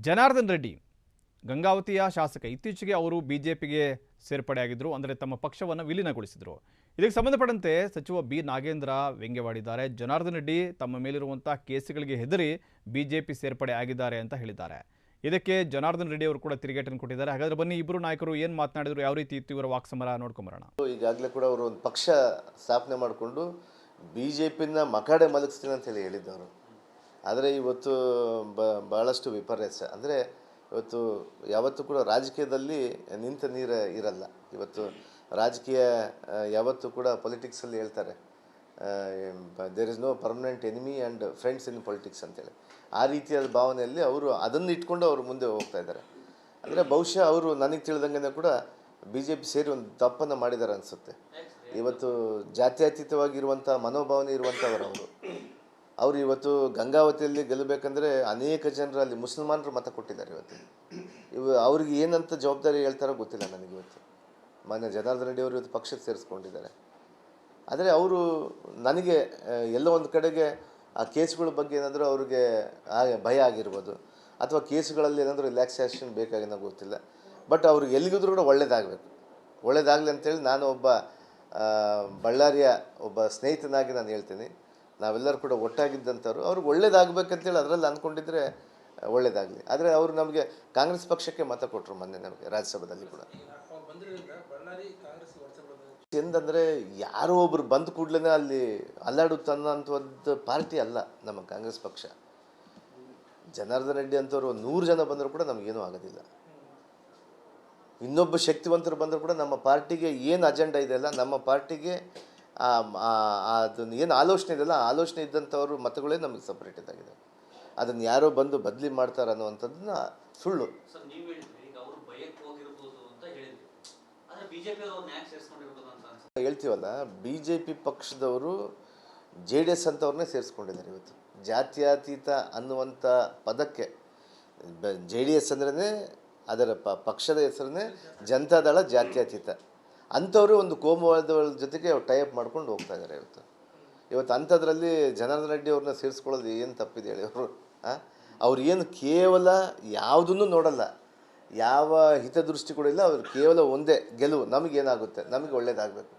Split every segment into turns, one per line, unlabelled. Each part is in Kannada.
ಜನಾರ್ದನ್ ರೆಡ್ಡಿ ಗಂಗಾವತಿಯ ಶಾಸಕ ಇತ್ತೀಚೆಗೆ ಅವರು ಬಿಜೆಪಿಗೆ ಸೇರ್ಪಡೆಯಾಗಿದ್ದರು. ಅಂದರೆ ತಮ್ಮ ಪಕ್ಷವನ್ನು ವಿಲೀನಗೊಳಿಸಿದರು. ಇದಕ್ಕೆ ಸಂಬಂಧಪಟ್ಟಂತೆ ಸಚಿವ ಬಿ ನಾಗೇಂದ್ರ ವ್ಯಂಗ್ಯವಾಡಿದ್ದಾರೆ. ಜನಾರ್ದನ್ ರೆಡ್ಡಿ ತಮ್ಮ ಮೇಲಿರುವಂಥ ಕೇಸುಗಳಿಗೆ ಹೆದರಿ ಬಿಜೆಪಿ ಸೇರ್ಪಡೆ ಆಗಿದ್ದಾರೆ ಅಂತ ಹೇಳಿದ್ದಾರೆ. ಇದಕ್ಕೆ ಜನಾರ್ದನ್ ರೆಡ್ಡಿ ಅವರು ಕೂಡ ತಿರುಗೇಟನ್ನು ಕೊಟ್ಟಿದ್ದಾರೆ. ಹಾಗಾದ್ರೆ ಬನ್ನಿ ಇಬ್ಬರು ನಾಯಕರು ಏನು ಮಾತನಾಡಿದ್ರು, ಯಾವ ರೀತಿ ಇತ್ತು ಇವರ ವಾಕ್ಸಮರ ನೋಡ್ಕೊಂಬರೋಣ.
ಈಗಾಗಲೇ ಕೂಡ ಅವರು ಒಂದು ಪಕ್ಷ ಸ್ಥಾಪನೆ ಮಾಡಿಕೊಂಡು ಬಿಜೆಪಿನ ಮಕಾಡೆ ಮಲಗಿಸ್ತೀನಿ ಅಂತ ಹೇಳಿದ್ದವರು. ಆದರೆ ಇವತ್ತು ಭಾಳಷ್ಟು ವಿಪರ್ಯಾಸ. ಅಂದರೆ ಇವತ್ತು ಯಾವತ್ತೂ ಕೂಡ ರಾಜಕೀಯದಲ್ಲಿ ನಿಂತ ನೀರು ಇರಲ್ಲ. ಇವತ್ತು ರಾಜಕೀಯ ಯಾವತ್ತೂ ಕೂಡ ಪೊಲಿಟಿಕ್ಸಲ್ಲಿ ಹೇಳ್ತಾರೆ there is no permanent enemy and friends in politics ಅಂತೇಳಿ. ಆ ರೀತಿಯಾದ ಭಾವನೆಯಲ್ಲಿ ಅವರು ಅದನ್ನು ಇಟ್ಕೊಂಡು ಅವರು ಮುಂದೆ ಹೋಗ್ತಾ ಇದ್ದಾರೆ. ಅಂದರೆ ಬಹುಶಃ ಅವರು ನನಗೆ ತಿಳಿದಂಗೆ ಕೂಡ ಬಿ ಜೆ ಪಿ ಸೇರಿ ಒಂದು ತಪ್ಪನ್ನು ಮಾಡಿದ್ದಾರೆ ಅನಿಸುತ್ತೆ. ಇವತ್ತು ಜಾತ್ಯತೀತವಾಗಿರುವಂಥ ಮನೋಭಾವನೆ ಇರುವಂಥವರು ಅವರು ಇವತ್ತು ಗಂಗಾವತಿಯಲ್ಲಿ ಗೆಲ್ಲಬೇಕಂದ್ರೆ ಅನೇಕ ಜನರು ಅಲ್ಲಿ ಮುಸಲ್ಮಾನರು ಮತ ಕೊಟ್ಟಿದ್ದಾರೆ. ಇವತ್ತು ಅವ್ರಿಗೆ ಏನಂತ ಜವಾಬ್ದಾರಿ ಹೇಳ್ತಾರೋ ಗೊತ್ತಿಲ್ಲ ನನಗೆ. ಇವತ್ತು ಮಾನ್ಯ ಜನಾರ್ದನ್ ರೆಡ್ಡಿ ಅವರು ಇವತ್ತು ಪಕ್ಷಕ್ಕೆ ಸೇರಿಸ್ಕೊಂಡಿದ್ದಾರೆ. ಆದರೆ ಅವರು ನನಗೆ ಎಲ್ಲೋ ಒಂದು ಕಡೆಗೆ ಆ ಕೇಸ್ಗಳ ಬಗ್ಗೆ ಏನಾದರೂ ಅವ್ರಿಗೆ ಭಯ ಆಗಿರ್ಬೋದು, ಅಥವಾ ಕೇಸುಗಳಲ್ಲಿ ಏನಾದರೂ ರಿಲ್ಯಾಕ್ಸೇಷನ್ ಬೇಕಾಗಿ ಗೊತ್ತಿಲ್ಲ. ಬಟ್ ಅವ್ರಿಗೆ ಎಲ್ಲಿಗಿದ್ರು ಕೂಡ ಒಳ್ಳೇದಾಗಲಿ ಅಂತೇಳಿ ನಾನು ಒಬ್ಬ ಬಳ್ಳಾರಿಯ ಒಬ್ಬ ಸ್ನೇಹಿತನಾಗಿ ನಾನು ಹೇಳ್ತೀನಿ. ನಾವೆಲ್ಲರೂ ಕೂಡ ಒಟ್ಟಾಗಿದ್ದಂಥವ್ರು ಅವ್ರಿಗೆ ಒಳ್ಳೇದಾಗಬೇಕಂತೇಳಿ ಅದರಲ್ಲಿ ಅಂದ್ಕೊಂಡಿದ್ರೆ ಒಳ್ಳೇದಾಗಲಿ. ಆದರೆ ಅವರು ನಮಗೆ ಕಾಂಗ್ರೆಸ್ ಪಕ್ಷಕ್ಕೆ ಮತ ಕೊಟ್ಟರು ಮೊನ್ನೆ ನಮಗೆ ರಾಜ್ಯಸಭೆಯಲ್ಲಿ ಕೂಡ. ಎಂದಂದರೆ ಯಾರೋ ಒಬ್ಬರು ಬಂದ ಕೂಡಲೇ ಅಲ್ಲಿ ಅಲ್ಲಾಡುತ್ತನ್ನೋಂಥದ್ದು ಪಾರ್ಟಿ ಅಲ್ಲ ನಮ್ಮ ಕಾಂಗ್ರೆಸ್ ಪಕ್ಷ. ಜನಾರ್ದನ್ ರೆಡ್ಡಿ ಅಂತವರು 100 ಜನ ಬಂದರೂ ಕೂಡ ನಮಗೇನೂ ಆಗೋದಿಲ್ಲ. ಇನ್ನೊಬ್ಬ ಶಕ್ತಿವಂತರು ಬಂದರೂ ಕೂಡ ನಮ್ಮ ಪಾರ್ಟಿಗೆ ಏನು ಅಜೆಂಡಾ ಇದೆಯಲ್ಲ, ನಮ್ಮ ಪಾರ್ಟಿಗೆ ಅದನ್ನು ಏನು ಆಲೋಚನೆ ಇದೆಯಲ್ಲ, ಆ ಆಲೋಚನೆ ಇದ್ದಂಥವ್ರು ಮತಗಳೇ ನಮಗೆ ಸಪ್ರೇಟ್ ಇದಾಗಿದೆ. ಅದನ್ನು ಯಾರೋ ಬಂದು ಬದಲಿ ಮಾಡ್ತಾರೆ ಅನ್ನುವಂಥದ್ದನ್ನ ಸುಳ್ಳು. ಹೇಳ್ತೀವಲ್ಲ, ಬಿ ಜೆ ಪಿ ಪಕ್ಷದವರು ಜೆ ಡಿ ಎಸ್ ಅಂತವ್ರನ್ನೇ ಸೇರಿಸ್ಕೊಂಡಿದ್ದಾರೆ. ಇವತ್ತು ಜಾತ್ಯತೀತ ಅನ್ನುವಂಥ ಪದಕ್ಕೆ ಜೆ ಡಿ ಎಸ್ ಅಂದ್ರೇ ಅದರ ಪಕ್ಷದ ಹೆಸರನ್ನೇ ಜನತಾದಳ ಜಾತ್ಯತೀತ. ಅಂಥವರು ಒಂದು ಕೋಮುವಾದಗಳ ಜೊತೆಗೆ ಅವ್ರು ಟೈಅಪ್ ಮಾಡ್ಕೊಂಡು ಹೋಗ್ತಾ ಇದ್ದಾರೆ. ಇವತ್ತು ಅಂಥದ್ರಲ್ಲಿ ಜನಾರ್ದನ್ ರೆಡ್ಡಿ ಅವ್ರನ್ನ ಸೇರಿಸ್ಕೊಳ್ಳೋದು ಏನು ತಪ್ಪಿದೆ ಹೇಳಿ? ಅವ್ರು ಏನು ಕೇವಲ ಯಾವುದನ್ನು ನೋಡಲ್ಲ, ಯಾವ ಹಿತದೃಷ್ಟಿ ಕೂಡ ಇಲ್ಲ. ಅವ್ರು ಕೇವಲ ಒಂದೇ ಗೆಲುವು, ನಮಗೇನಾಗುತ್ತೆ, ನಮಗೆ ಒಳ್ಳೇದಾಗಬೇಕು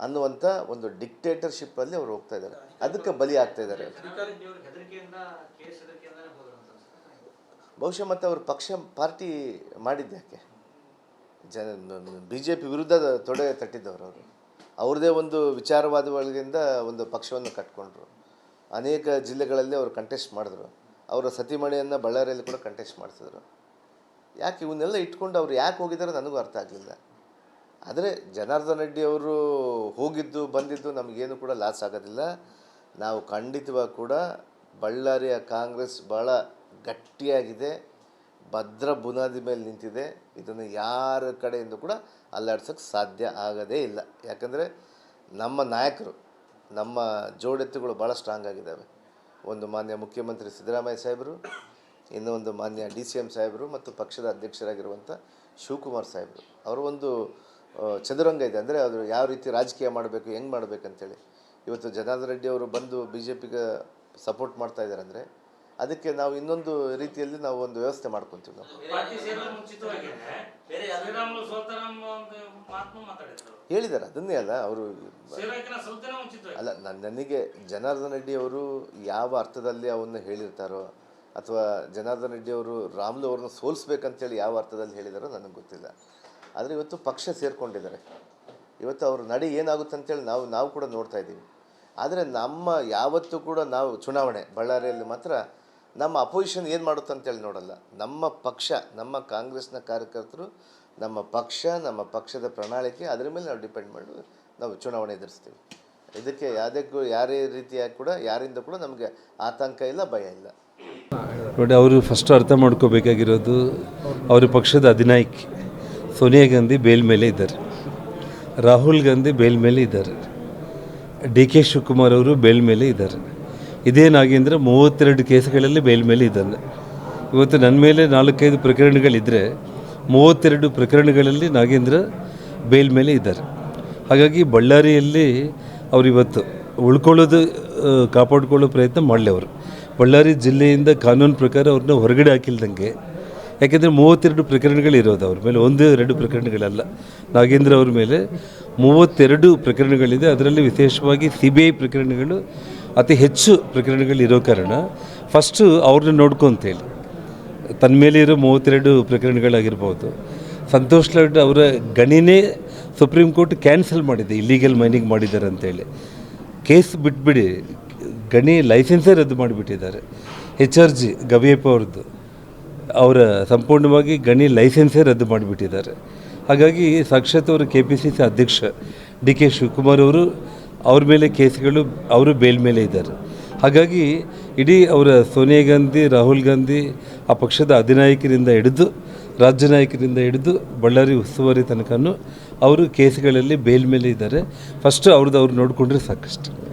ಅನ್ನುವಂಥ ಒಂದು ಡಿಕ್ಟೇಟರ್ಶಿಪ್ಪಲ್ಲಿ ಅವ್ರು ಹೋಗ್ತಾ ಇದ್ದಾರೆ. ಅದಕ್ಕೆ ಬಲಿ ಆಗ್ತಾ ಇದ್ದಾರೆ. ಬಹುಶಃ ಮತ್ತು ಅವರು ಪಾರ್ಟಿ ಮಾಡಿದ್ದು ಯಾಕೆ? ಬಿ ಜೆ ಪಿ ವಿರುದ್ಧ ತೊಡೆ ತಟ್ಟಿದ್ದವರು ಅವರು. ಅವ್ರದ್ದೇ ಒಂದು ವಿಚಾರವಾದಗಳಿಂದ ಒಂದು ಪಕ್ಷವನ್ನು ಕಟ್ಕೊಂಡ್ರು. ಅನೇಕ ಜಿಲ್ಲೆಗಳಲ್ಲಿ ಅವರು ಕಂಟೆಸ್ಟ್ ಮಾಡಿದ್ರು. ಅವರ ಸತಿಮಣಿಯನ್ನು ಬಳ್ಳಾರಿಯಲ್ಲಿ ಕೂಡ ಕಂಟೆಸ್ಟ್ ಮಾಡಿಸಿದ್ರು. ಯಾಕೆ ಇವನ್ನೆಲ್ಲ ಇಟ್ಕೊಂಡು ಅವ್ರು ಯಾಕೆ ಹೋಗಿದ್ದಾರೋ ನನಗೂ ಅರ್ಥ ಆಗಲಿಲ್ಲ. ಆದರೆ ಜನಾರ್ದನ್ ರೆಡ್ಡಿ ಅವರು ಹೋಗಿದ್ದು ಬಂದಿದ್ದು ನಮಗೇನು ಕೂಡ ಲಾಸ್ ಆಗೋದಿಲ್ಲ. ನಾವು ಖಂಡಿತವಾಗಿ ಕೂಡ ಬಳ್ಳಾರಿಯ ಕಾಂಗ್ರೆಸ್ ಭಾಳ ಗಟ್ಟಿಯಾಗಿದೆ, ಭದ್ರ ಬುನಾದಿ ಮೇಲೆ ನಿಂತಿದೆ. ಇದನ್ನು ಯಾರ ಕಡೆಯಿಂದ ಕೂಡ ಅಲ್ಲಾಡ್ಸೋಕ್ಕೆ ಸಾಧ್ಯ ಆಗೋದೇ ಇಲ್ಲ. ಯಾಕಂದರೆ ನಮ್ಮ ನಾಯಕರು, ನಮ್ಮ ಜೋಡೆತ್ತುಗಳು ಭಾಳ ಸ್ಟ್ರಾಂಗ್ ಆಗಿದ್ದಾವೆ. ಒಂದು ಮಾನ್ಯ ಮುಖ್ಯಮಂತ್ರಿ ಸಿದ್ದರಾಮಯ್ಯ ಸಾಹೇಬರು, ಇನ್ನೊಂದು ಮಾನ್ಯ DCM ಸಾಹೇಬರು ಮತ್ತು ಪಕ್ಷದ ಅಧ್ಯಕ್ಷರಾಗಿರುವಂಥ ಶಿವಕುಮಾರ್ ಸಾಹೇಬರು. ಅವರ ಒಂದು ಚದುರಂಗ ಇದೆ. ಅಂದರೆ ಅವರು ಯಾವ ರೀತಿ ರಾಜಕೀಯ ಮಾಡಬೇಕು, ಹೆಂಗೆ ಮಾಡಬೇಕಂತೇಳಿ. ಇವತ್ತು ಜನಾರ್ದನ್ ರೆಡ್ಡಿ ಅವರು ಬಂದು BJPಗೆ ಸಪೋರ್ಟ್ ಮಾಡ್ತಾ ಇದ್ದಾರೆ ಅಂದರೆ ಅದಕ್ಕೆ ನಾವು ಇನ್ನೊಂದು ರೀತಿಯಲ್ಲಿ ನಾವು ಒಂದು ವ್ಯವಸ್ಥೆ ಮಾಡ್ಕೊತೀವಿ. ನಾವು ಹೇಳಿದ್ದಾರೆ ಅದನ್ನೇ ಅಲ್ಲ ಅವರು ಅಲ್ಲ. ನನಗೆ ಜನಾರ್ದನ್ ರೆಡ್ಡಿ ಅವರು ಯಾವ ಅರ್ಥದಲ್ಲಿ ಅವನ್ನ ಹೇಳಿರ್ತಾರೋ, ಅಥವಾ ಜನಾರ್ದನ್ ರೆಡ್ಡಿ ಅವರು ರಾಮುಲು ಅವ್ರನ್ನ ಸೋಲಿಸ್ಬೇಕಂತೇಳಿ ಯಾವ ಅರ್ಥದಲ್ಲಿ ಹೇಳಿದಾರೋ ನನಗೆ ಗೊತ್ತಿಲ್ಲ. ಆದರೆ ಇವತ್ತು ಪಕ್ಷ ಸೇರಿಕೊಂಡಿದ್ದಾರೆ. ಇವತ್ತು ಅವ್ರ ನಡೆ ಏನಾಗುತ್ತೆ ಅಂತೇಳಿ ನಾವು ಕೂಡ ನೋಡ್ತಾ ಇದ್ದೀವಿ. ಆದರೆ ನಮ್ಮ ಯಾವತ್ತೂ ಕೂಡ ನಾವು ಚುನಾವಣೆ ಬಳ್ಳಾರಿಯಲ್ಲಿ ಮಾತ್ರ ನಮ್ಮ ಅಪೋಸಿಷನ್ ಏನು ಮಾಡುತ್ತೆ ಅಂತೇಳಿ ನೋಡಲ್ಲ. ನಮ್ಮ ಪಕ್ಷ, ನಮ್ಮ ಕಾಂಗ್ರೆಸ್ನ ಕಾರ್ಯಕರ್ತರು, ನಮ್ಮ ಪಕ್ಷ, ನಮ್ಮ ಪಕ್ಷದ ಪ್ರಣಾಳಿಕೆ, ಅದರ ಮೇಲೆ ನಾವು ಡಿಪೆಂಡ್ ಮಾಡಿ ನಾವು ಚುನಾವಣೆ ಎದುರಿಸ್ತೀವಿ. ಇದಕ್ಕೆ ಯಾರೇ ರೀತಿಯಾಗಿ ಕೂಡ ಯಾರಿಂದ ಕೂಡ ನಮಗೆ ಆತಂಕ ಇಲ್ಲ, ಭಯ ಇಲ್ಲ.
ನೋಡಿ, ಅವರು ಫಸ್ಟ್ ಅರ್ಥ ಮಾಡ್ಕೋಬೇಕಾಗಿರೋದು, ಅವರ ಪಕ್ಷದ ಅಧಿನಾಯಕಿ ಸೋನಿಯಾ ಗಾಂಧಿ ಬೇಲ್ ಮೇಲೆ ಇದ್ದಾರೆ, ರಾಹುಲ್ ಗಾಂಧಿ ಬೇಲ್ ಮೇಲೆ ಇದ್ದಾರೆ, DK ಶಿವಕುಮಾರ್ ಅವರು ಬೇಲ್ ಮೇಲೆ ಇದ್ದಾರೆ. ಇದೇ ನಾಗೇಂದ್ರ 32 ಕೇಸುಗಳಲ್ಲಿ ಬೇಲ್ ಮೇಲೆ ಇದ್ದಾನೆ. ಇವತ್ತು ನನ್ನ ಮೇಲೆ 4-5 ಪ್ರಕರಣಗಳಿದ್ದರೆ 32 ಪ್ರಕರಣಗಳಲ್ಲಿ ನಾಗೇಂದ್ರ ಬೇಲ್ ಮೇಲೆ ಇದ್ದಾರೆ. ಹಾಗಾಗಿ ಬಳ್ಳಾರಿಯಲ್ಲಿ ಅವರಿವತ್ತು ಉಳ್ಕೊಳ್ಳೋದು, ಕಾಪಾಡಿಕೊಳ್ಳೋ ಪ್ರಯತ್ನ ಮಾಡಲಿ. ಅವರು ಬಳ್ಳಾರಿ ಜಿಲ್ಲೆಯಿಂದ ಕಾನೂನು ಪ್ರಕಾರ ಅವ್ರನ್ನ ಹೊರಗಡೆ ಹಾಕಿಲ್ದಂಗೆ ಯಾಕೆಂದರೆ 32 ಪ್ರಕರಣಗಳಿರೋದು ಅವ್ರ ಮೇಲೆ, 1-2 ಪ್ರಕರಣಗಳಲ್ಲ. ನಾಗೇಂದ್ರ ಅವ್ರ ಮೇಲೆ 32 ಪ್ರಕರಣಗಳಿದೆ. ಅದರಲ್ಲಿ ವಿಶೇಷವಾಗಿ CBI ಪ್ರಕರಣಗಳು ಅತಿ ಹೆಚ್ಚು ಪ್ರಕರಣಗಳಿರೋ ಕಾರಣ ಫಸ್ಟು ಅವ್ರನ್ನ ನೋಡ್ಕೊಂತೇಳಿ ತನ್ನ ಮೇಲೆ ಇರೋ 32 ಪ್ರಕರಣಗಳಾಗಿರ್ಬೋದು. ಸಂತೋಷ್ ಲಾಡ್ ಅವರ ಗಣಿನೇ ಸುಪ್ರೀಂ ಕೋರ್ಟ್ ಕ್ಯಾನ್ಸಲ್ ಮಾಡಿದೆ, ಇಲ್ಲೀಗಲ್ ಮೈನಿಂಗ್ ಮಾಡಿದ್ದಾರೆ ಅಂತೇಳಿ. ಕೇಸ್ ಬಿಟ್ಬಿಡಿ, ಗಣಿ ಲೈಸೆನ್ಸೇ ರದ್ದು ಮಾಡಿಬಿಟ್ಟಿದ್ದಾರೆ. HRG ಗವಿಯಪ್ಪ ಅವ್ರದ್ದು, ಅವರ ಸಂಪೂರ್ಣವಾಗಿ ಗಣಿ ಲೈಸೆನ್ಸೇ ರದ್ದು ಮಾಡಿಬಿಟ್ಟಿದ್ದಾರೆ. ಹಾಗಾಗಿ ಸಾಕ್ಷಾತ್ ಅವರು KPCC ಅಧ್ಯಕ್ಷ DK ಶಿವಕುಮಾರ್ ಅವರು ಅವ್ರ ಮೇಲೆ ಕೇಸ್ಗಳು, ಅವರು ಬೇಲ್ ಮೇಲೆ ಇದ್ದಾರೆ. ಹಾಗಾಗಿ ಇಡೀ ಅವರ ಸೋನಿಯಾ ಗಾಂಧಿ, ರಾಹುಲ್ ಗಾಂಧಿ, ಆ ಪಕ್ಷದ ಅಧಿನಾಯಕರಿಂದ ಹಿಡಿದು ರಾಜ್ಯ ನಾಯಕರಿಂದ ಹಿಡಿದು ಬಳ್ಳಾರಿ ಉಸ್ತುವಾರಿ ತನಕನೂ ಅವರು ಕೇಸ್ಗಳಲ್ಲಿ ಬೇಲ್ ಮೇಲೆ ಇದ್ದಾರೆ. ಫಸ್ಟು ಅವ್ರದ್ದು ಅವ್ರು ನೋಡಿಕೊಂಡ್ರೆ ಸಾಕಷ್ಟು.